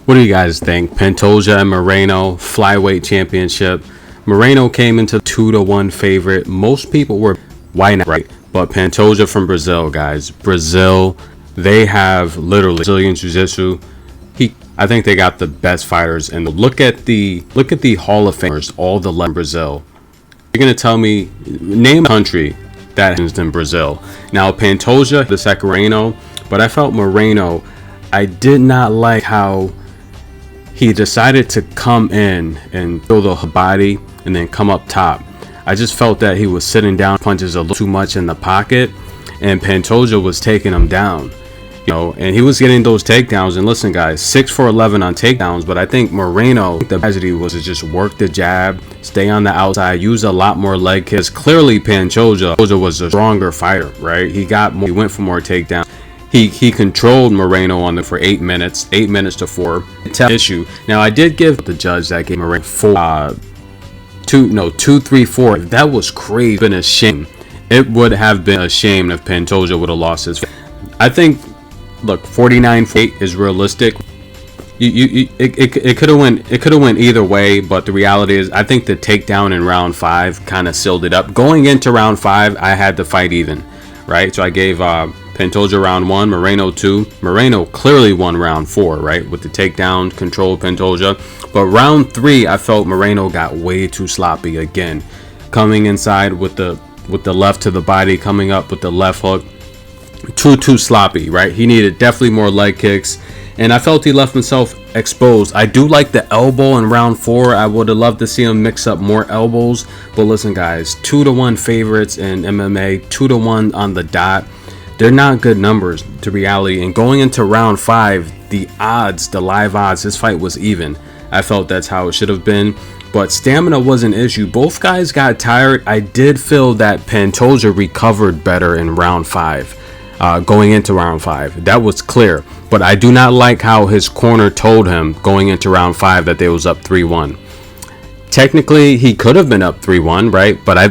What do you guys think? Pantoja and Moreno flyweight championship. Moreno came into 2-1 favorite. Most people were why not, right? But Pantoja from Brazil, guys. Brazil, they have literally Brazilian jiu-jitsu. I think they got the best fighters. And look at the Hall of Famers, all the left in Brazil. You're gonna tell me, name a country that is in Brazil. Now Pantoja, the second Moreno, but I felt Moreno. I did not like how he decided to come in and throw the body and then come up top. I just felt that he was sitting down, punches a little too much in the pocket, and Pantoja was taking him down. And he was getting those takedowns. And listen, guys, 6 for 11 on takedowns. But I think Moreno, the strategy was to just work the jab, stay on the outside, use a lot more leg kicks. Clearly, Pantoja was a stronger fighter, right? He went for more takedowns. He controlled Moreno for 8 minutes, 8 minutes to 4. Issue. Now, I did give the judge that game Moreno 2, 3, 4. That was crazy. Been a shame. It would have been a shame if Pantoja would have lost his. I think. Look, 49-8 is realistic. It could have went either way, but the reality is, I think the takedown in round 5 kind of sealed it up. Going into round 5, I had the fight even, right? So I gave Pantoja round 1, Moreno 2. Moreno clearly won round 4, right, with the takedown, controlled Pantoja. But round 3, I felt Moreno got way too sloppy again, coming inside with the left to the body, coming up with the left hook. Too sloppy, right? He needed definitely more leg kicks, and I felt he left himself exposed. I do like the elbow in round 4. I would have loved to see him mix up more elbows, but listen, guys, 2-1 favorites in MMA, 2-1 on the dot. They're not good numbers to reality. And going into round 5, the live odds, this fight was even. I felt that's how it should have been. But stamina was an issue. Both guys got tired. I did feel that Pantoja recovered better in round 5. Going into round 5, that was clear. But I do not like how his corner told him going into round 5 that they was up 3-1. Technically, he could have been up 3-1, right? But I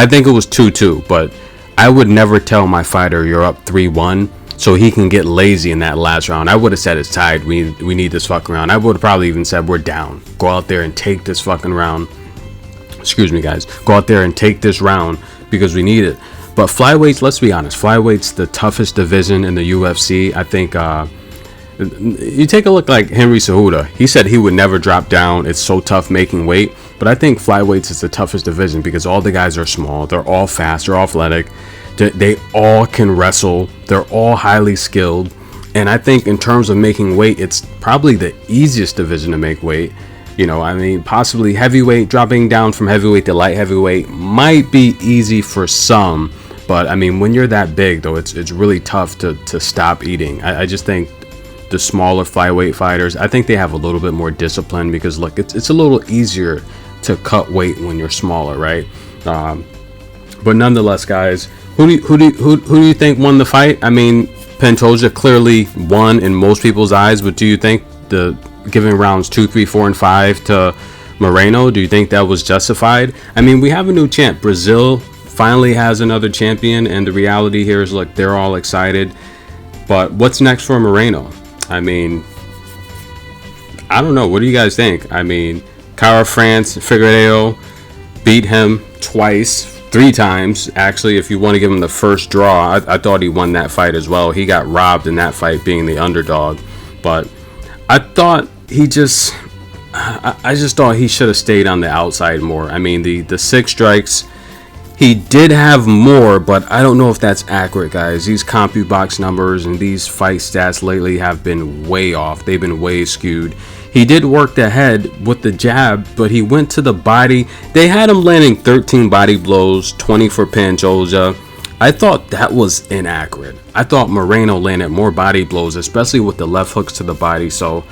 think it was 2-2. But I would never tell my fighter you're up 3-1 so he can get lazy in that last round. I would have said it's tied. We need this fucking round. I would have probably even said we're down. Go out there and take this fucking round. Excuse me, guys. Go out there and take this round because we need it. But flyweights, let's be honest, flyweight's the toughest division in the UFC. I think you take a look like Henry Cejudo. He said he would never drop down. It's so tough making weight. But I think flyweights is the toughest division because all the guys are small. They're all fast. They're all athletic. They all can wrestle. They're all highly skilled. And I think in terms of making weight, it's probably the easiest division to make weight. Possibly heavyweight, dropping down from heavyweight to light heavyweight might be easy for some. But when you're that big, though, it's really tough to stop eating. I just think the smaller flyweight fighters, I think they have a little bit more discipline because look, it's a little easier to cut weight when you're smaller, right? But nonetheless, guys, who do you think won the fight? Pantoja clearly won in most people's eyes, but do you think giving rounds 2, 3, 4, and 5 to Moreno, do you think that was justified? We have a new champ. Brazil finally has another champion, and the reality here is, look, they're all excited. But what's next for Moreno? I don't know. What do you guys think? Cara France Figueiredo beat him twice, 3 times, actually, if you want to give him the first draw. I thought he won that fight as well. He got robbed in that fight being the underdog. But I thought I just thought he should have stayed on the outside more. The 6 strikes, he did have more, but I don't know if that's accurate, guys. These CompuBox numbers and these fight stats lately have been way off. They've been way skewed. He did work the head with the jab, but he went to the body. They had him landing 13 body blows, 20 for Pantoja. I thought that was inaccurate. I thought Moreno landed more body blows, especially with the left hooks to the body. So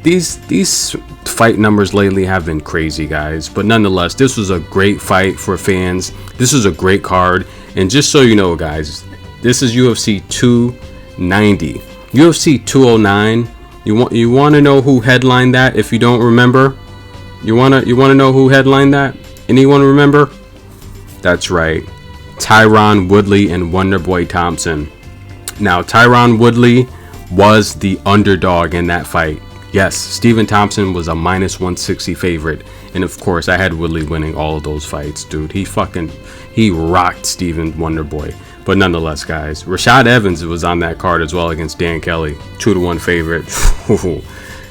these fight numbers lately have been crazy, guys. But nonetheless, this was a great fight for fans. This is a great card. And just so you know, guys, this is UFC 290. UFC 209. You want to know who headlined that? If you don't remember, you want to know who headlined that? Anyone remember? That's right. Tyron Woodley and Wonderboy Thompson. Now, Tyron Woodley was the underdog in that fight. Yes, Stephen Thompson was a minus 160 favorite. And of course, I had Woodley winning all of those fights, dude. He rocked Stephen Wonderboy. But nonetheless, guys, Rashad Evans was on that card as well against Dan Kelly. 2-1 favorite.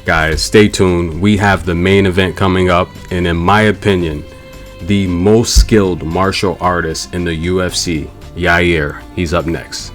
Guys, stay tuned. We have the main event coming up. And in my opinion, the most skilled martial artist in the UFC, Yair, he's up next.